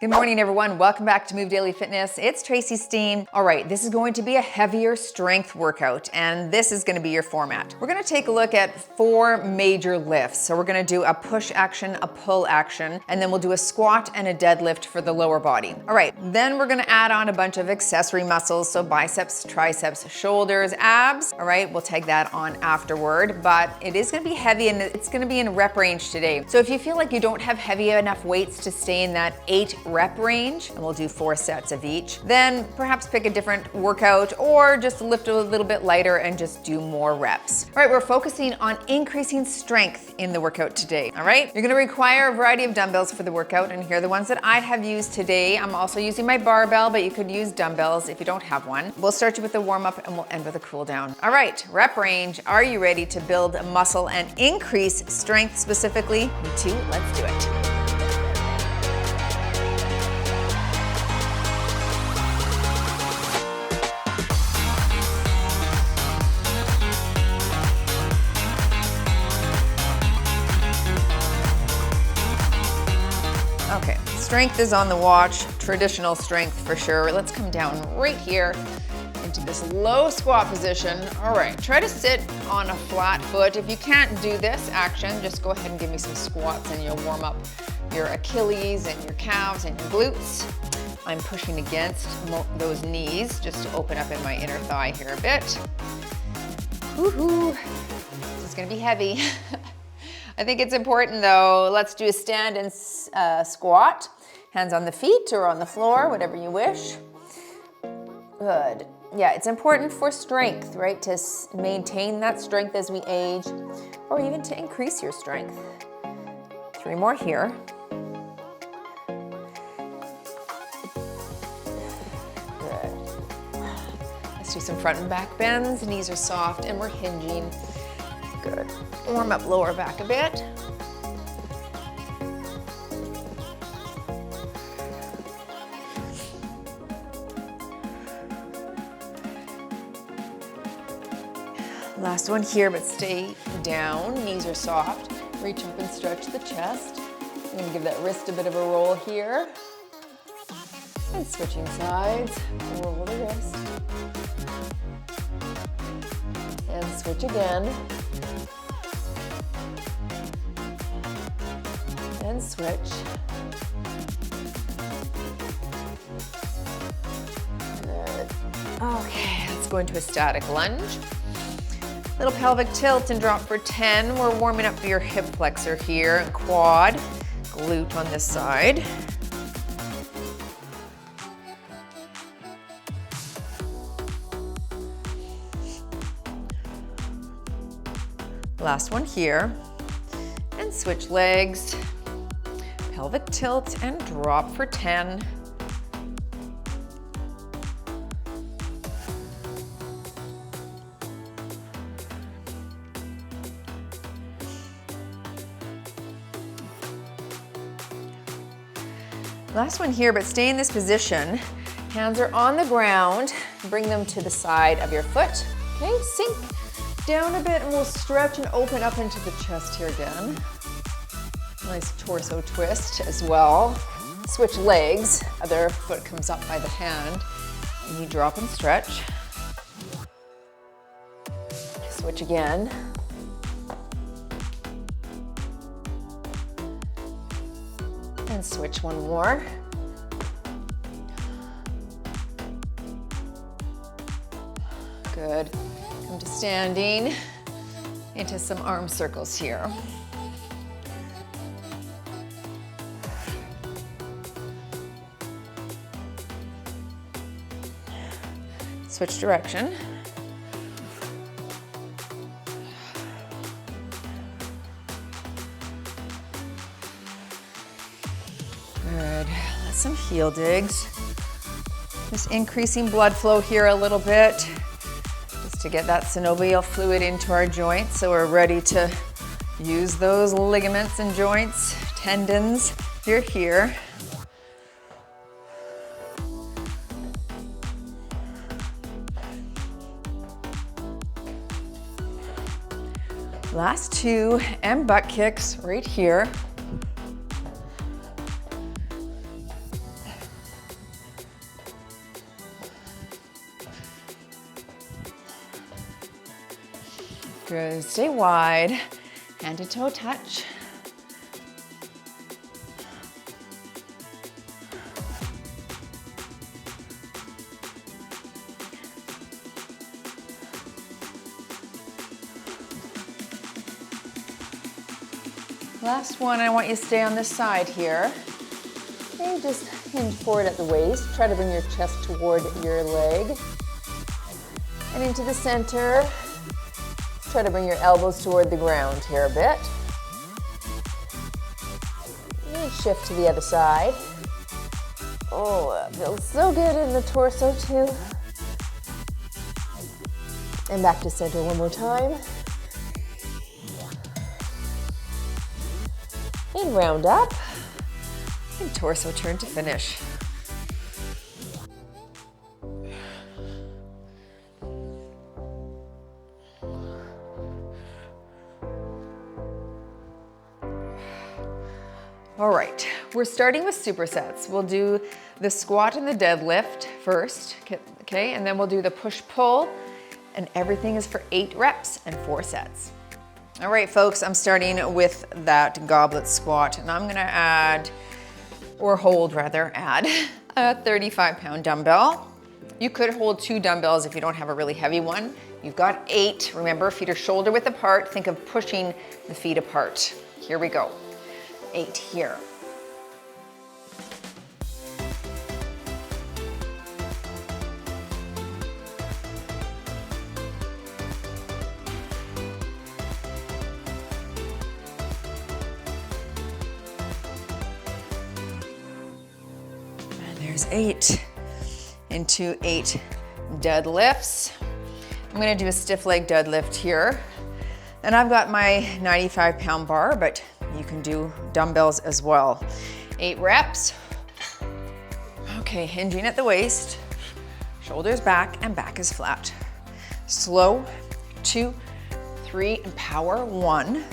Good morning, everyone. Welcome back to Move Daily Fitness. It's Tracy Steen. All right, this is going to be a heavier strength workout, and this is going to be your format. We're going to take a look at 4 major lifts. So we're going to do a push action, a pull action, and then we'll do a squat and a deadlift for the lower body. All right, then we're going to add on a bunch of accessory muscles, so biceps, triceps, shoulders, abs. All right, we'll take that on afterward, but it is going to be heavy and it's going to be in rep range today. So if you feel like you don't have heavy enough weights to stay in that 8 rep range, and we'll do 4 sets of each, then perhaps pick a different workout or just lift a little bit lighter and just do more reps. All right, we're focusing on increasing strength in the workout today. All right, you're going to require a variety of dumbbells for the workout, and here are the ones that I have used today. I'm also using my barbell, but you could use dumbbells if you don't have one. We'll start you with a warm up and we'll end with a cool down. All right, rep range. Are you ready to build muscle and increase strength specifically? Me too, let's do it. Okay, strength is on the watch, traditional strength for sure. Let's come down right here into this low squat position. All right, try to sit on a flat foot. If you can't do this action, just go ahead and give me some squats and you'll warm up your Achilles and your calves and your glutes. I'm pushing against those knees just to open up in my inner thigh here a bit. Woohoo, this is gonna be heavy. I think it's important though. Let's do a stand and squat. Hands on the feet or on the floor, whatever you wish. Good. Yeah, it's important for strength, right? To maintain that strength as we age, or even to increase your strength. 3 more here. Good. Let's do some front and back bends. Knees are soft and we're hinging. Good. Warm up lower back a bit. Last one here, but stay down. Knees are soft. Reach up and stretch the chest. I'm gonna give that wrist a bit of a roll here. And switching sides. Roll the wrist. And switch again. And switch. Good. Okay, let's go into a static lunge. Little pelvic tilt and drop for 10. We're warming up your hip flexor here and quad, glute on this side. Last one here. And switch legs, pelvic tilt and drop for 10. Last one here, but stay in this position. Hands are on the ground. Bring them to the side of your foot. Okay, sink down a bit and we'll stretch and open up into the chest here again. Nice torso twist as well. Switch legs. Other foot comes up by the hand. And you drop and stretch. Switch again. And switch one more. Good. Come to standing into some arm circles here. Switch direction. Good. Let's some heel digs. Just increasing blood flow here a little bit, just to get that synovial fluid into our joints so we're ready to use those ligaments and joints, tendons. You're here. Last 2, and butt kicks right here. Good, stay wide, hand to toe touch. Last one, I want you to stay on this side here. Okay, just hinge forward at the waist. Try to bring your chest toward your leg. And into the center. Try to bring your elbows toward the ground here a bit. And shift to the other side. Oh, that feels so good in the torso too. And back to center one more time. And round up. And torso turn to finish. All right, we're starting with supersets. We'll do the squat and the deadlift first, okay? And then we'll do the push-pull, and everything is for 8 reps and 4 sets. All right, folks, I'm starting with that goblet squat, and I'm gonna add, or hold rather, add a 35-pound dumbbell. You could hold 2 dumbbells if you don't have a really heavy one. You've got 8. Remember, feet are shoulder width apart. Think of pushing the feet apart. Here we go. 8 here. And there's 8 into 8 deadlifts. I'm gonna do a stiff leg deadlift here. And I've got my 95-pound bar, but you can do dumbbells as well. 8 reps. Okay, hinging at the waist, shoulders back, and back is flat. Slow, 2, 3, and power, 1.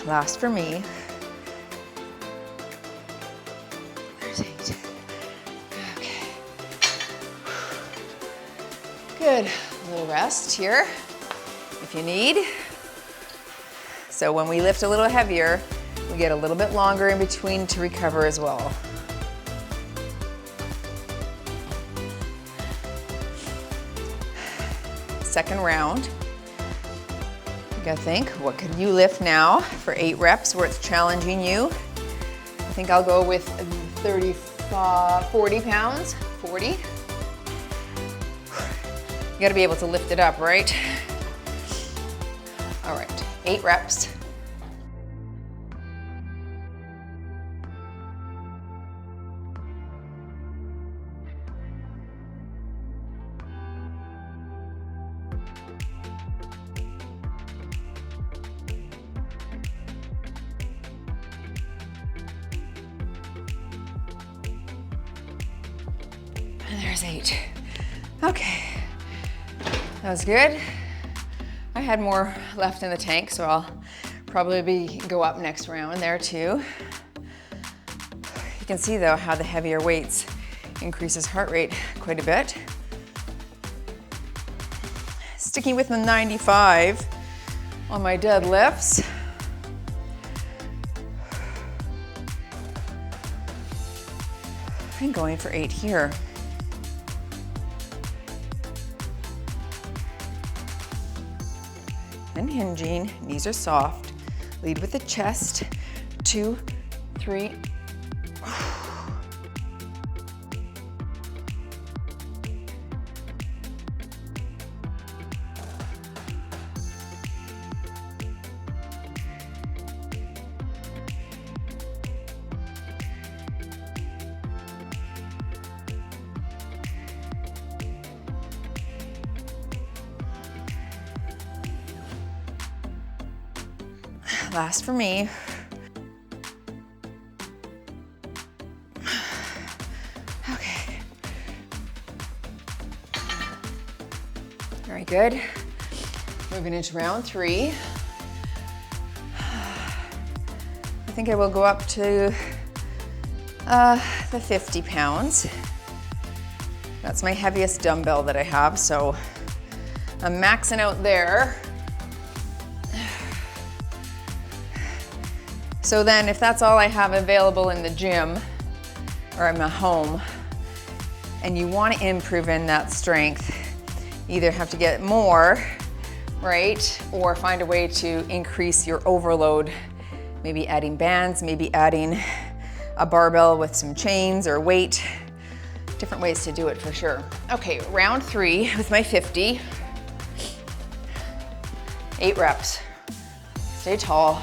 Last for me. There's 8. Okay. Good. A little rest here if you need. So when we lift a little heavier, we get a little bit longer in between to recover as well. Second round. You gotta think, what can you lift now for 8 reps where it's challenging you? I think I'll go with 40 pounds, 40. You gotta be able to lift it up, right? All right, 8 reps. And there's 8. Okay, that was good. I had more left in the tank, so I'll probably go up next round there too. You can see though how the heavier weights increases heart rate quite a bit. Sticking with the 95 on my deadlifts. And going for 8 here. And hinging, knees are soft. Lead with the chest, 2, 3. Last for me. Very good. Moving into round 3. I think I will go up to the 50 pounds. That's my heaviest dumbbell that I have, so I'm maxing out there. So then if that's all I have available in the gym or I'm at home and you want to improve in that strength, you either have to get more, right? Or find a way to increase your overload, maybe adding bands, maybe adding a barbell with some chains or weight. Different ways to do it for sure. Okay, round 3 with my 50. 8 reps. Stay tall.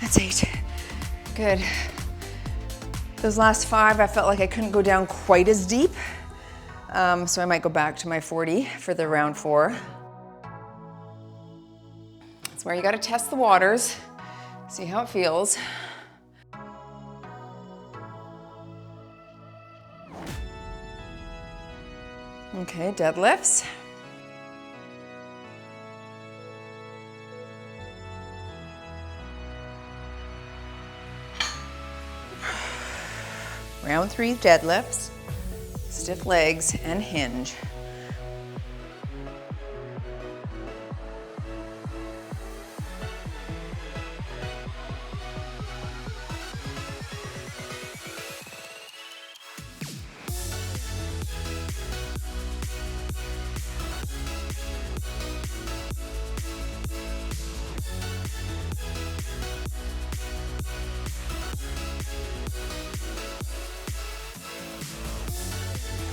That's 8. Good. Those last 5, I felt like I couldn't go down quite as deep. So I might go back to my 40 for the round 4. That's where you gotta test the waters, see how it feels. Okay, deadlifts. Round 3 deadlifts, stiff legs and hinge.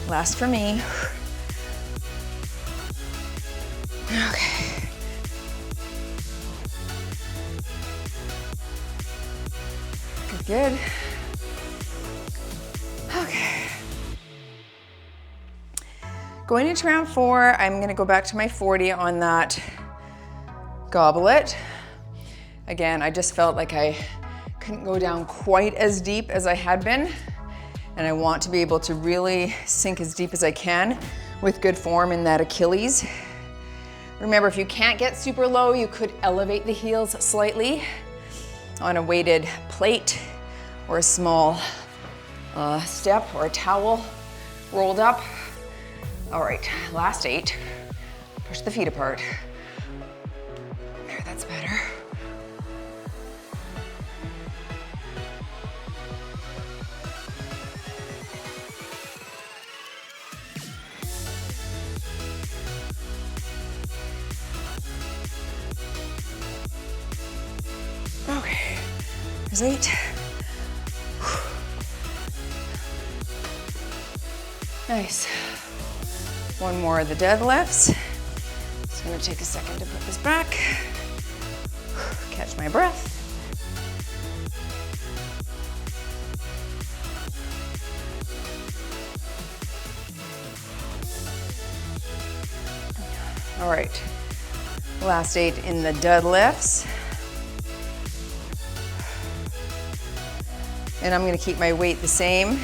Last for me. Okay. Good. Okay. Going into round 4, I'm gonna go back to my 40 on that goblet. Again, I just felt like I couldn't go down quite as deep as I had been. And I want to be able to really sink as deep as I can with good form in that Achilles. Remember, if you can't get super low, you could elevate the heels slightly on a weighted plate or a small step or a towel rolled up. All right, last 8. Push the feet apart. There, that's better. Okay, there's 8. Nice. One more of the deadlifts. Just gonna take a second to put this back. Catch my breath. All right, last 8 in the deadlifts. And I'm gonna keep my weight the same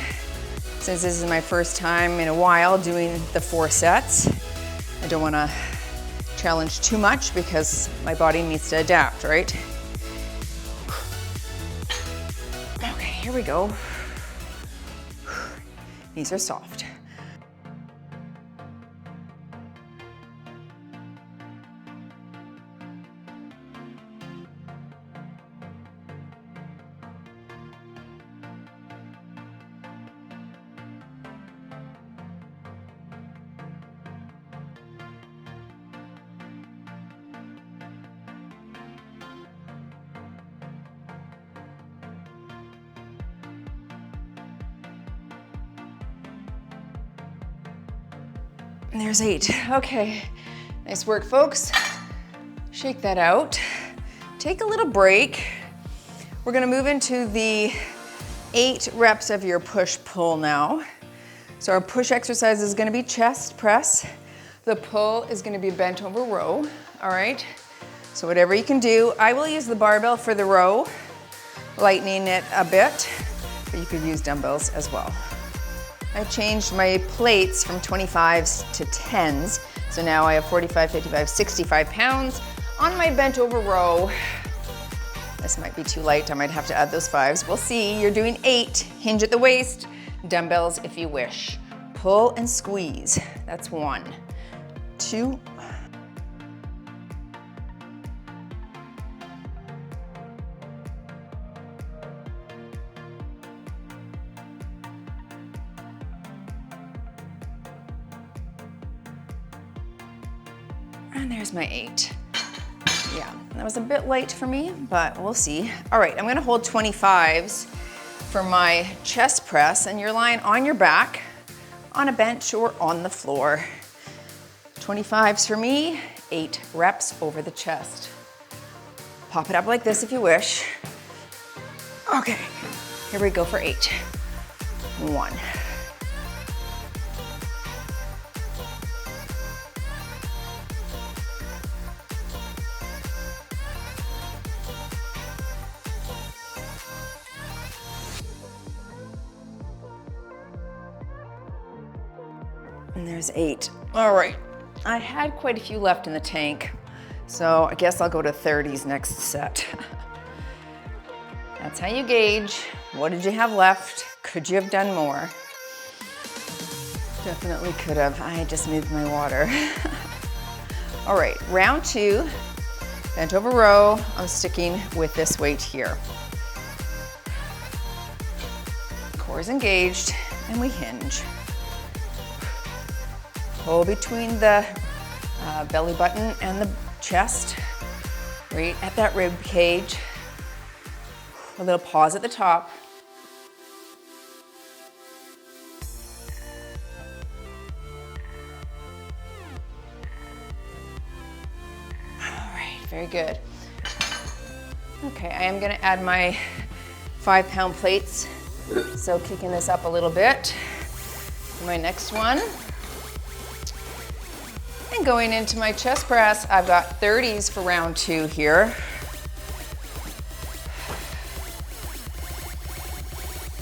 since this is my first time in a while doing the 4 sets. I don't wanna challenge too much because my body needs to adapt, right? Okay, here we go. Knees are soft. And there's 8. Okay, nice work, folks. Shake that out. Take a little break. We're gonna move into the 8 reps of your push-pull now. So our push exercise is gonna be chest press. The pull is gonna be bent over row, all right? So whatever you can do. I will use the barbell for the row, lightening it a bit, but you could use dumbbells as well. I changed my plates from 25s to 10s. So now I have 45, 55, 65 pounds on my bent over row. This might be too light, I might have to add those 5s. We'll see, you're doing 8, hinge at the waist, dumbbells if you wish. Pull and squeeze, that's 1, 2, and there's my 8. Yeah, that was a bit light for me, but we'll see. All right, I'm gonna hold 25s for my chest press, and you're lying on your back, on a bench or on the floor. 25s for me, 8 reps over the chest. Pop it up like this if you wish. Okay, here we go for 8. 1. And there's 8. All right, I had quite a few left in the tank, so I guess I'll go to 30s next set. That's how you gauge. What did you have left? Could you have done more? Definitely could have. I just moved my water. All right, round 2, bent over row. I'm sticking with this weight here. Core is engaged, and we hinge. Pull between the belly button and the chest, right at that rib cage. A little pause at the top. All right, very good. Okay, I am gonna add my 5-pound plates. So kicking this up a little bit for my next one. And going into my chest press, I've got 30s for round 2 here.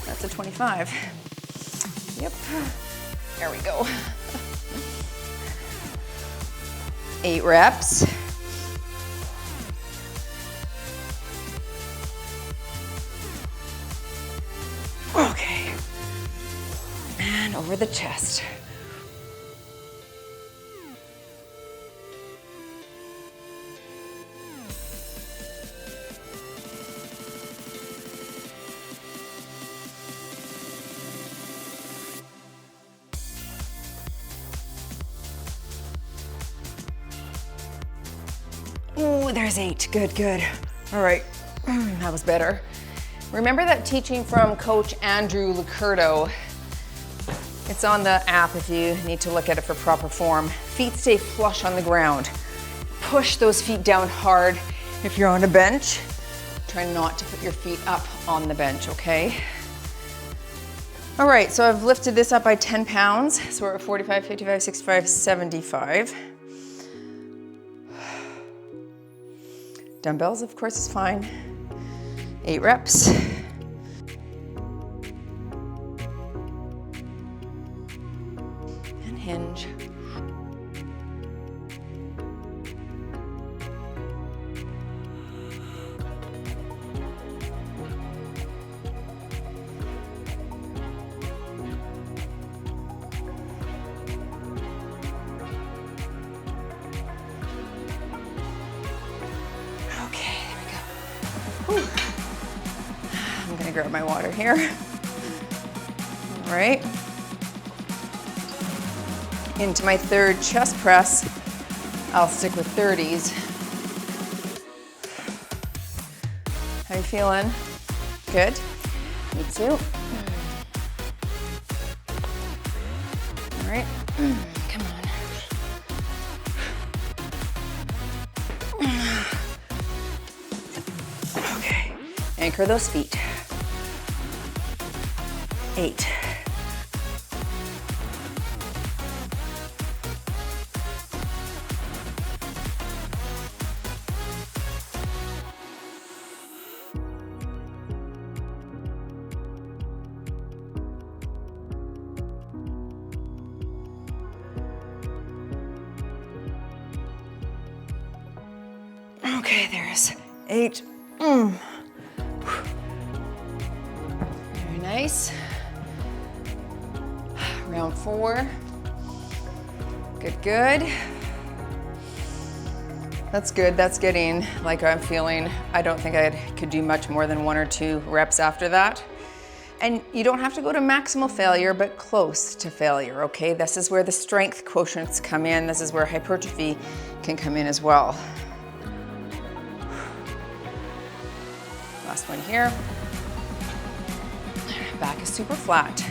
That's a 25. Yep, there we go. 8 reps. Okay, and over the chest. Ooh, there's 8, good, good. All right, that was better. Remember that teaching from Coach Andrew Licurdo? It's on the app if you need to look at it for proper form. Feet stay flush on the ground. Push those feet down hard if you're on a bench. Try not to put your feet up on the bench, okay? All right, so I've lifted this up by 10 pounds. So we're at 45, 55, 65, 75. Dumbbells, of course, is fine. 8 reps. And hinge. I'm gonna grab my water here. All right. Into my 3rd chest press, I'll stick with 30s. How you feeling? Good? Me too. All right, come on. Okay, anchor those feet. 8. Okay, there's 8. Very nice. Round 4. Good, good. That's good. That's getting like I'm feeling. I don't think I could do much more than 1 or 2 reps after that. And you don't have to go to maximal failure, but close to failure, okay? This is where the strength quotients come in. This is where hypertrophy can come in as well. Last one here. Back is super flat.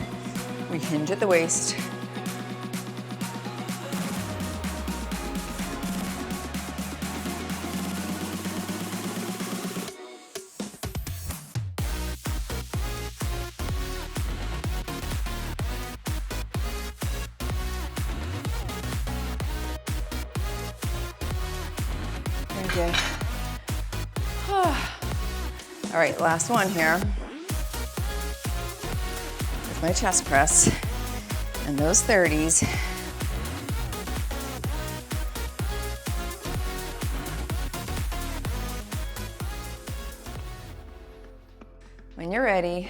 We hinge at the waist. Okay. All right, last one here. With my chest press and those 30s. When you're ready,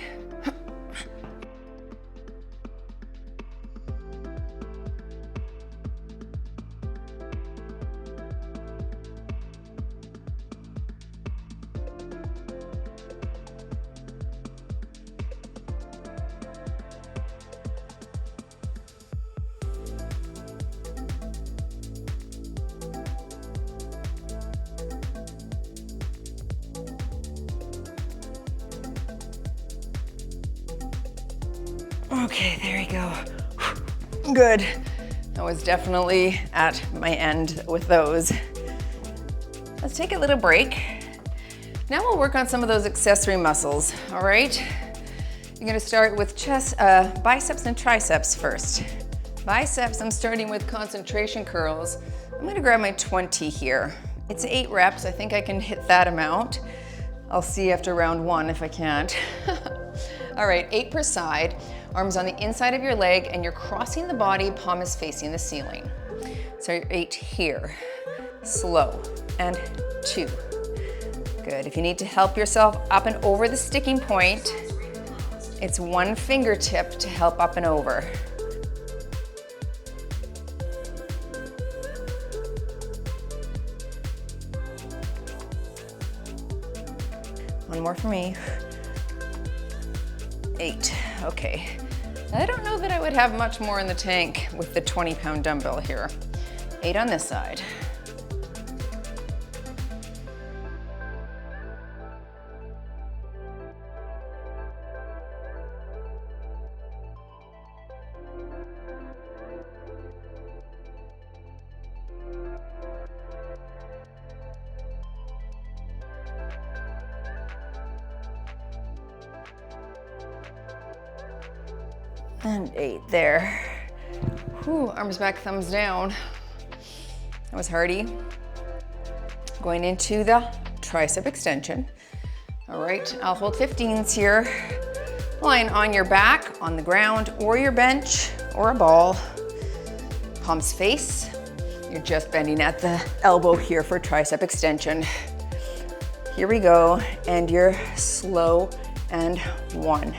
okay, there you go. Good. That was definitely at my end with those. Let's take a little break. Now we'll work on some of those accessory muscles, all right? You're gonna start with chest, biceps and triceps first. Biceps, I'm starting with concentration curls. I'm gonna grab my 20 here. It's 8 reps, I think I can hit that amount. I'll see after round 1 if I can't. All right, 8 per side. Arms on the inside of your leg and you're crossing the body, palm is facing the ceiling. So you're 8 here, slow, and 2. Good, if you need to help yourself up and over the sticking point, it's 1 fingertip to help up and over. One more for me. 8, okay. I don't know that I would have much more in the tank with the 20-pound dumbbell here. 8 on this side. And 8 there. Whew, arms back, thumbs down. That was hardy. Going into the tricep extension. All right, I'll hold 15s here. Lying on your back, on the ground, or your bench, or a ball. Palms face. You're just bending at the elbow here for tricep extension. Here we go, and you're slow and 1.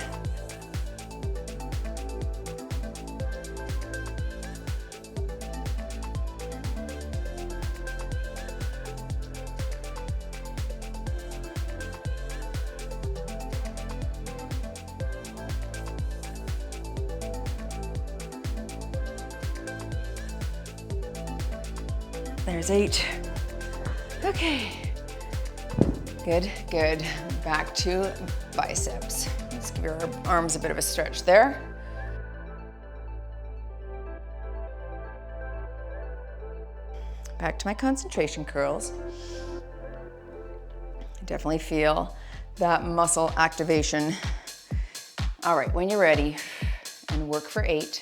There's 8. Okay. Good, good. Back to biceps. Let's give your arms a bit of a stretch there. Back to my concentration curls. I definitely feel that muscle activation All right, when you're ready, and work for 8.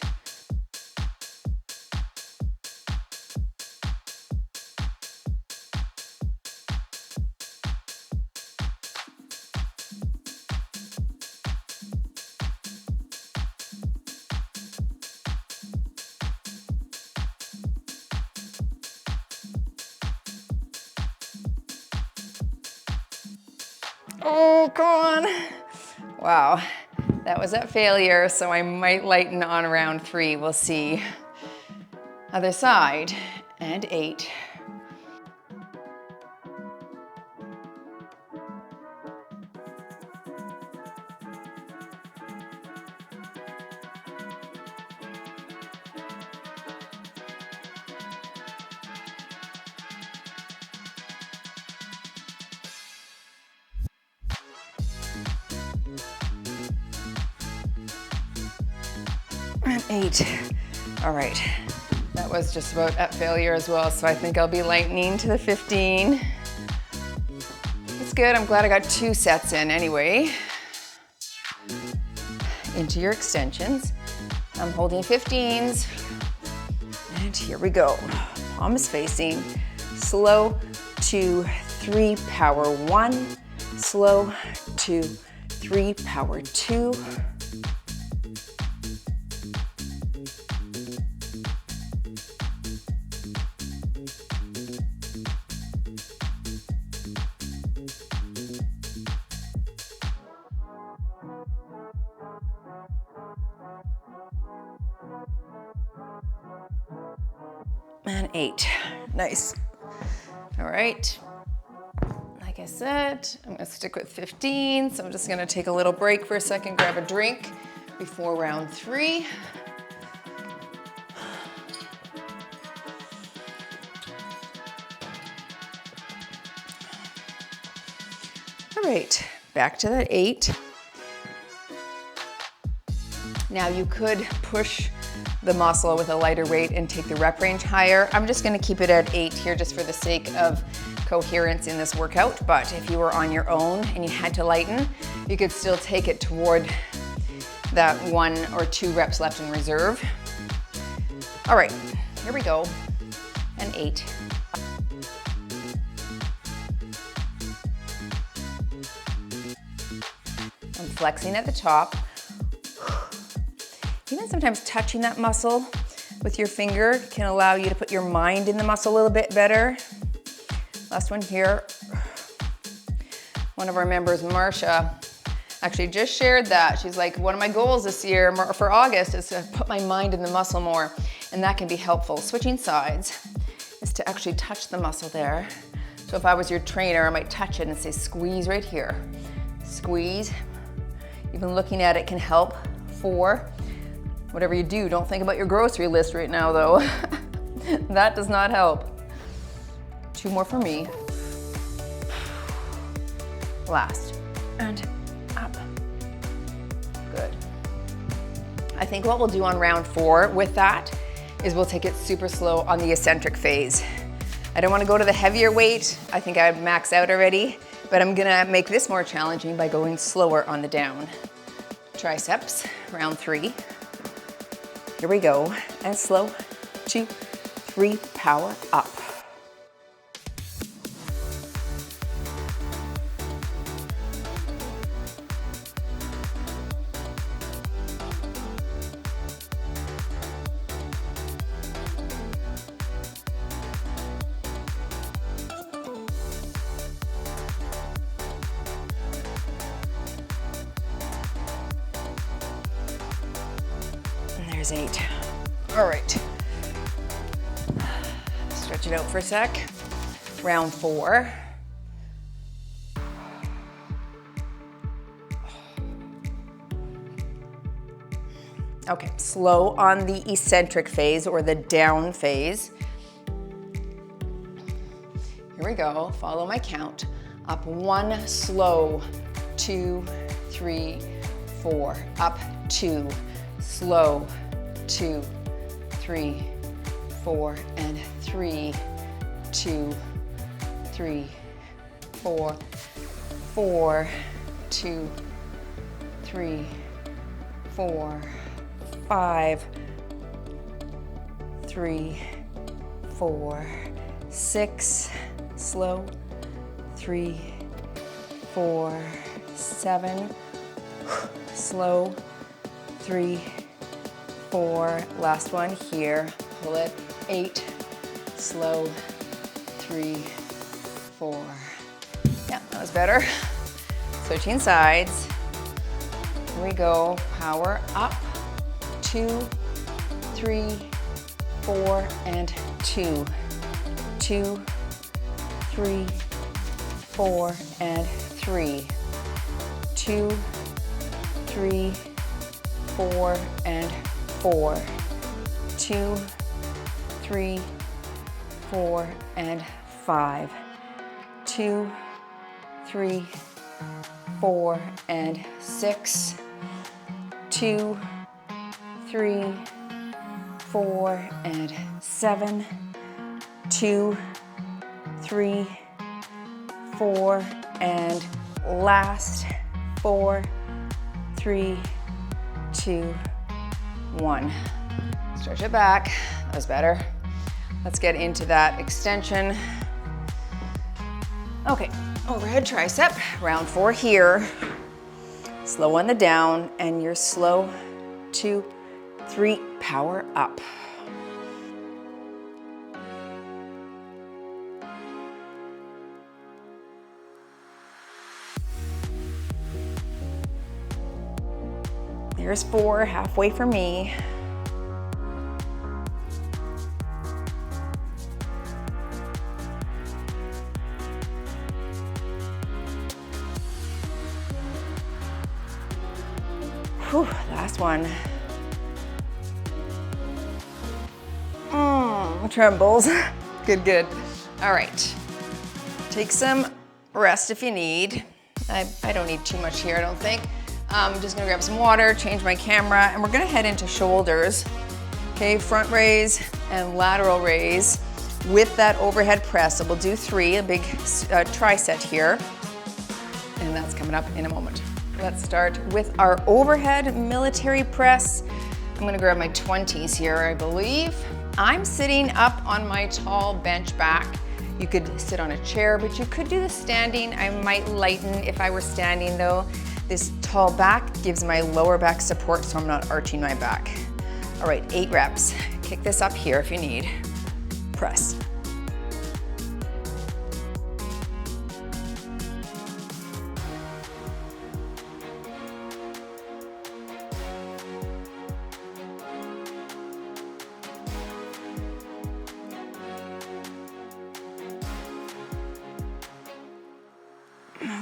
Oh, come on. Wow, that was a failure, so I might lighten on round 3. We'll see. Other side, and 8. And 8. All right, that was just about at failure as well, so I think I'll be lightening to the 15. That's good, I'm glad I got 2 sets in anyway. Into your extensions. I'm holding 15s. And here we go. Palm is facing. Slow, 2, 3, power 1. Slow, 2, 3, power 2. And 8. Nice. All right. Like I said, I'm gonna stick with 15, so I'm just gonna take a little break for a second, grab a drink before round 3. All right, back to that 8. Now you could push the muscle with a lighter weight and take the rep range higher. I'm just gonna keep it at 8 here just for the sake of coherence in this workout, but if you were on your own and you had to lighten, you could still take it toward that 1 or 2 reps left in reserve. All right, here we go, and 8. I'm flexing at the top. Even sometimes touching that muscle with your finger can allow you to put your mind in the muscle a little bit better. Last one here. One of our members, Marcia, actually just shared that. She's like, one of my goals this year for August is to put my mind in the muscle more, and that can be helpful. Switching sides is to actually touch the muscle there. So if I was your trainer, I might touch it and say, squeeze right here. Squeeze. Even looking at it can help. 4. Whatever you do, don't think about your grocery list right now though. That does not help. 2 more for me. Last, and up. Good. I think what we'll do on round 4 with that is we'll take it super slow on the eccentric phase. I don't want to go to the heavier weight. I think I've maxed out already, but I'm gonna make this more challenging by going slower on the down. Triceps, round 3. Here we go, and slow, 2, 3, power up. There's 8. All right. Stretch it out for a sec. Round 4. Okay, slow on the eccentric phase or the down phase. Here we go, follow my count. Up 1, slow, 2, 3, 4. Up 2, slow, 2, 3, 4, and 3, 2, 3, 4, 4, 2, 3, 4, 5, 3, 4, 6, slow, 3, 4, 7, slow, 3, 4, last one here, pull it, 8, slow, 3, 4. Yeah, that was better. Switching sides. Here we go, power up, 2, 3, 4, and 2, 2, 3, 4, and 3, 2, 3, 4, and 4, 2, 3, 4, and 5, 2, 3, 4, and 6, 2, 3, 4, and 7, 2, 3, 4, and last, 4, 3, 2, 1. Stretch it back. That was better. Let's get into that extension. Okay, overhead tricep, round 4 here. Slow on the down, and you're slow, 2, 3, power up. There's 4, halfway for me. Whew, last one. Trembles. Good, good. All right. Take some rest if you need. I don't need too much here, I don't think. I'm just gonna grab some water, change my camera, and we're gonna head into shoulders. Okay, front raise and lateral raise with that overhead press. So we'll do 3, a big tri-set here. And that's coming up in a moment. Let's start with our overhead military press. I'm gonna grab my 20s here, I believe. I'm sitting up on my tall bench back. You could sit on a chair, but you could do the standing. I might lighten if I were standing though. This tall back gives my lower back support so I'm not arching my back. All right, 8 reps. Kick this up here if you need. Press.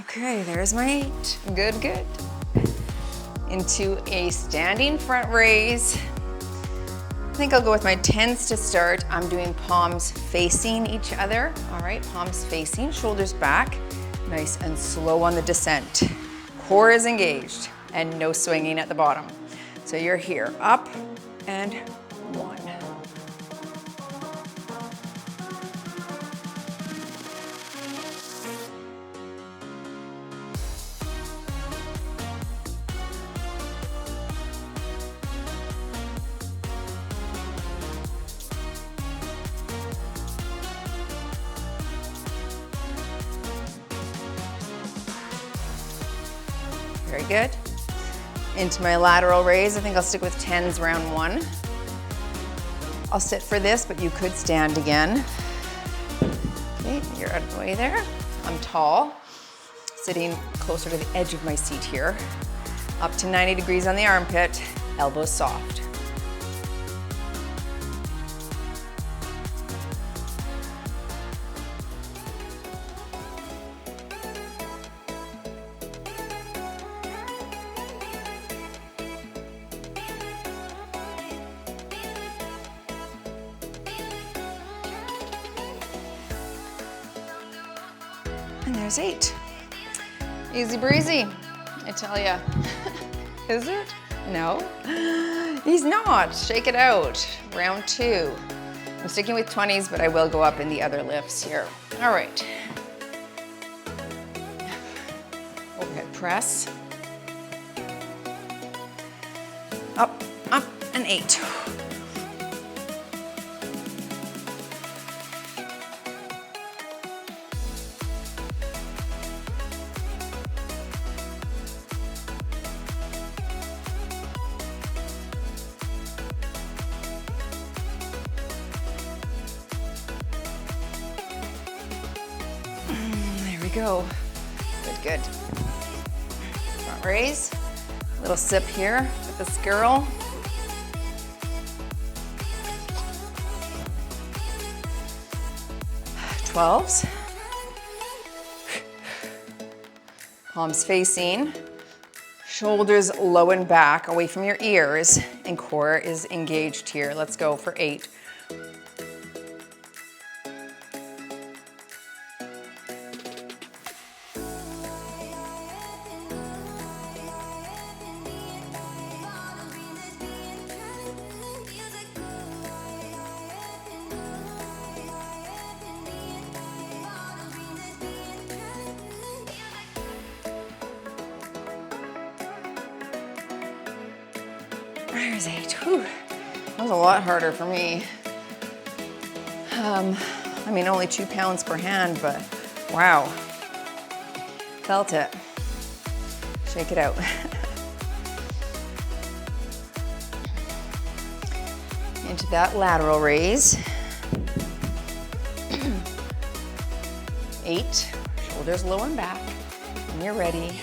Okay, there's my 8. Good, good. Into a standing front raise. I think I'll go with my 10s to start. I'm doing palms facing each other. All right, palms facing, shoulders back. Nice and slow on the descent. Core is engaged and no swinging at the bottom. So you're here, up and 1. Very good. Into my lateral raise. I think I'll stick with 10s round 1. I'll sit for this, but you could stand again. Okay, you're out of the way there. I'm tall, sitting closer to the edge of my seat here. Up to 90 degrees on the armpit, elbows soft. And there's 8. Easy breezy, I tell ya. Is it? No, he's not. Shake it out. Round 2. I'm sticking with 20s, but I will go up in the other lifts here. All right. Overhead press. Up, and 8. There we go. Good, good. Front raise. Little sip here with this girl. Twelves. Palms facing. Shoulders low and back, away from your ears, and core is engaged here. Let's go for 8. There's 8. Whew. That was a lot harder for me. I mean, only 2 pounds per hand, but wow. Felt it. Shake it out. Into that lateral raise. 8. Shoulders low and back. When you're ready.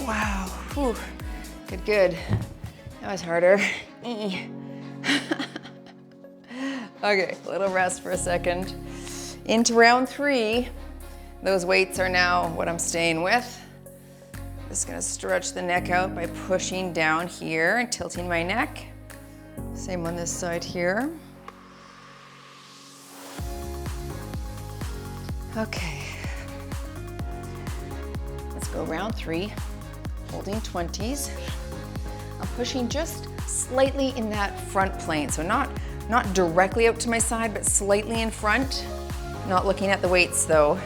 Wow, whew. Good, good. That was harder. Okay, a little rest for a second. Into round 3. Those weights are now what I'm staying with. Just gonna stretch the neck out by pushing down here and tilting my neck. Same on this side here. Okay. Let's go round 3. Holding 20s. I'm pushing just slightly in that front plane. So not directly out to my side, but slightly in front. Not looking at the weights though.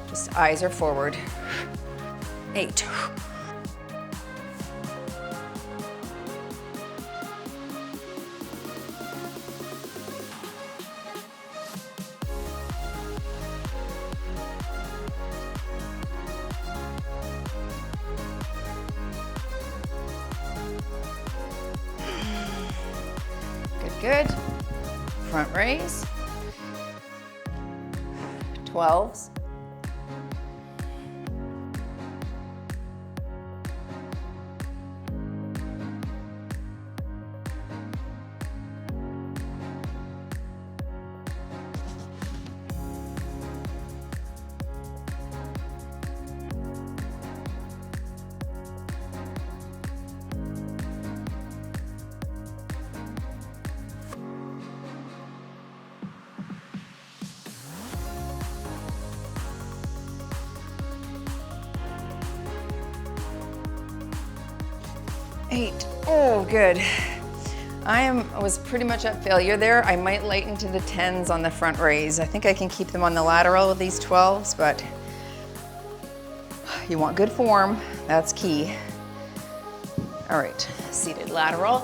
Just eyes are forward. 8. Good. Front raise. 12s. Eight. Oh, good. I was pretty much at failure there. I might lighten to the 10s on the front raise. I think I can keep them on the lateral of these 12s, but you want good form. That's key. All right, seated lateral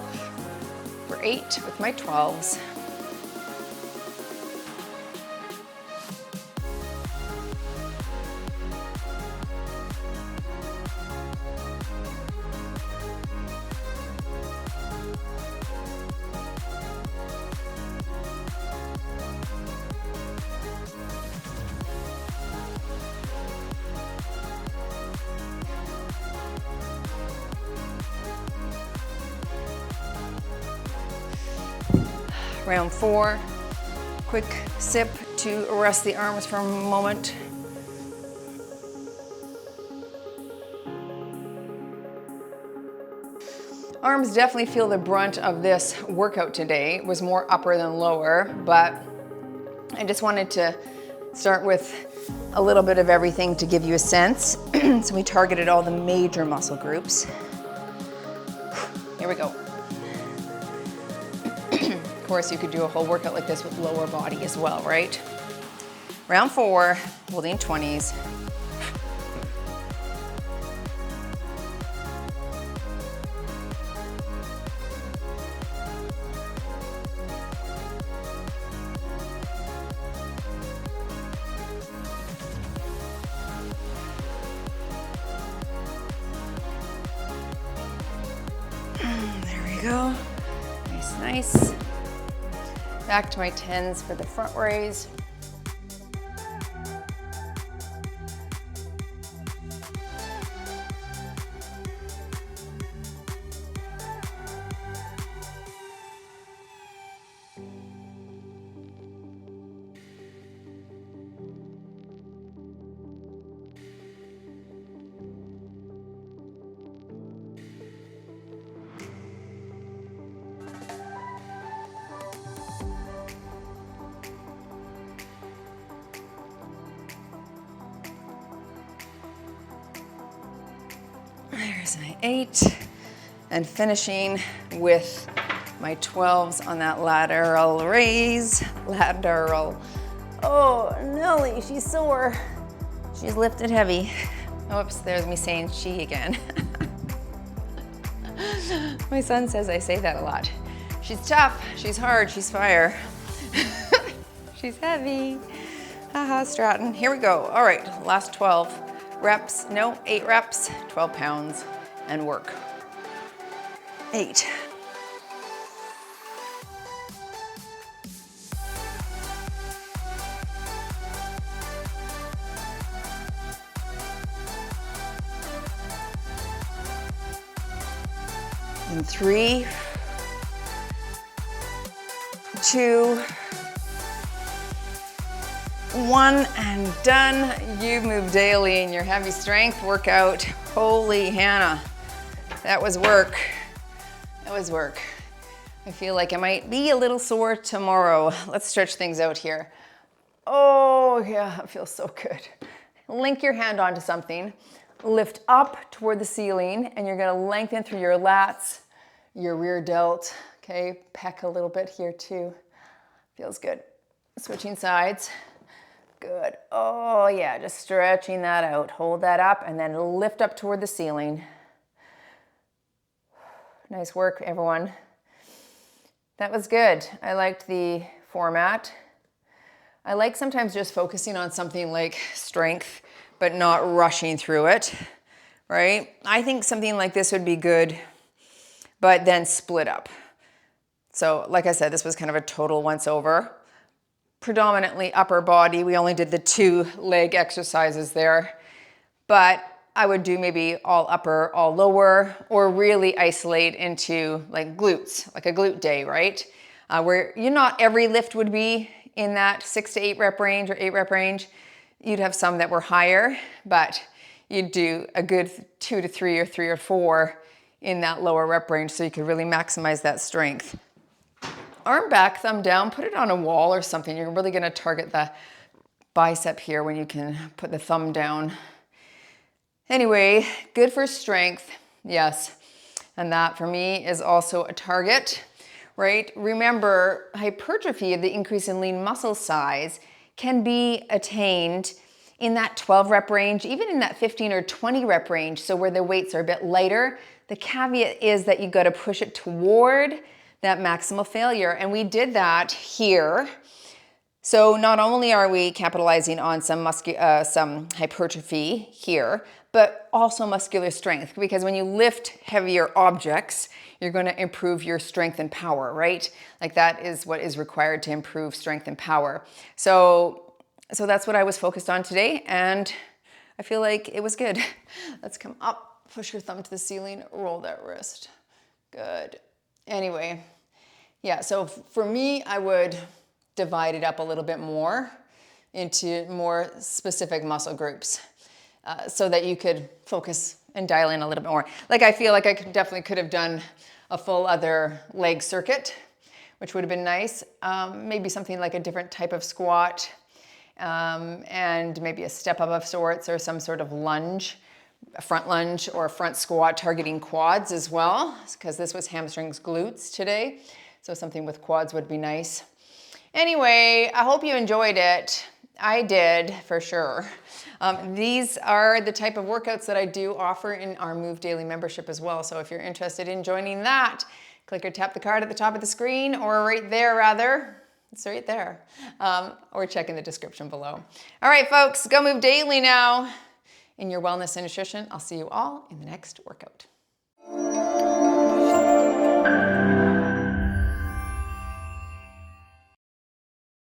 for 8 with my 12s. Round 4, quick sip to rest the arms for a moment. Arms definitely feel the brunt of this workout today. It was more upper than lower, but I just wanted to start with a little bit of everything to give you a sense. So we targeted all the major muscle groups. Here we go. Of course, you could do a whole workout like this with lower body as well, right? Round 4, holding 20s. There we go. Nice, nice. Back to my 10s for the front raise. There's my 8, and finishing with my 12s on that lateral raise. Lateral. Oh, Nelly, she's sore. She's lifted heavy. Oops, there's me saying she again. My son says I say that a lot. She's tough, she's hard, she's fire. She's heavy. Haha, Stratton. Here we go. All right, last 12 reps. No, 8 reps, 12 pounds, and work. 8. And 3, 2, 1, and done. You move daily in your heavy strength workout. Holy Hannah, that was work. That was work. I feel like I might be a little sore tomorrow. Let's stretch things out here. Oh yeah, it feels so good. Link your hand onto something. Lift up toward the ceiling, and you're gonna lengthen through your lats, your rear delt. Okay, peck a little bit here too. Feels good. Switching sides. Good. Oh yeah, just stretching that out. Hold that up and then lift up toward the ceiling. Nice work, everyone. That was good. I liked the format. I like sometimes just focusing on something like strength, but not rushing through it, right? I think something like this would be good, but then split up. So like I said, this was kind of a total once over. Predominantly upper body. We only did the 2 leg exercises there, but I would do maybe all upper, all lower, or really isolate into like glutes, like a glute day, right? Where not every lift would be in that 6 to 8 rep range or 8 rep range. You'd have some that were higher, but you'd do a good 2 to 3 or 3 or 4 in that lower rep range so you could really maximize that strength. Arm back, thumb down, put it on a wall or something. You're really gonna target the bicep here when you can put the thumb down. Anyway, good for strength, yes. And that for me is also a target, right? Remember, hypertrophy, the increase in lean muscle size, can be attained in that 12 rep range, even in that 15 or 20 rep range, so where the weights are a bit lighter. The caveat is that you gotta push it toward that maximal failure, and we did that here. So not only are we capitalizing on some hypertrophy here, but also muscular strength, because when you lift heavier objects, you're going to improve your strength and power, right? Like that is what is required to improve strength and power. So that's what I was focused on today, and I feel like it was good. Let's come up, push your thumb to the ceiling, roll that wrist. Good. Anyway, yeah, so for me, I would divide it up a little bit more into more specific muscle groups so that you could focus and dial in a little bit more. Like I feel like I definitely could have done a full other leg circuit, which would have been nice. Maybe something like a different type of squat, and maybe a step up of sorts, or some sort of lunge, a front lunge or a front squat targeting quads as well, because this was hamstrings, glutes today. So something with quads would be nice. Anyway, I hope you enjoyed it. I did, for sure. These are the type of workouts that I do offer in our Move Daily membership as well. So if you're interested in joining that, click or tap the card at the top of the screen, or right there rather. It's right there. Or check in the description below. All right, folks, go move daily now in your wellness and nutrition. I'll see you all in the next workout.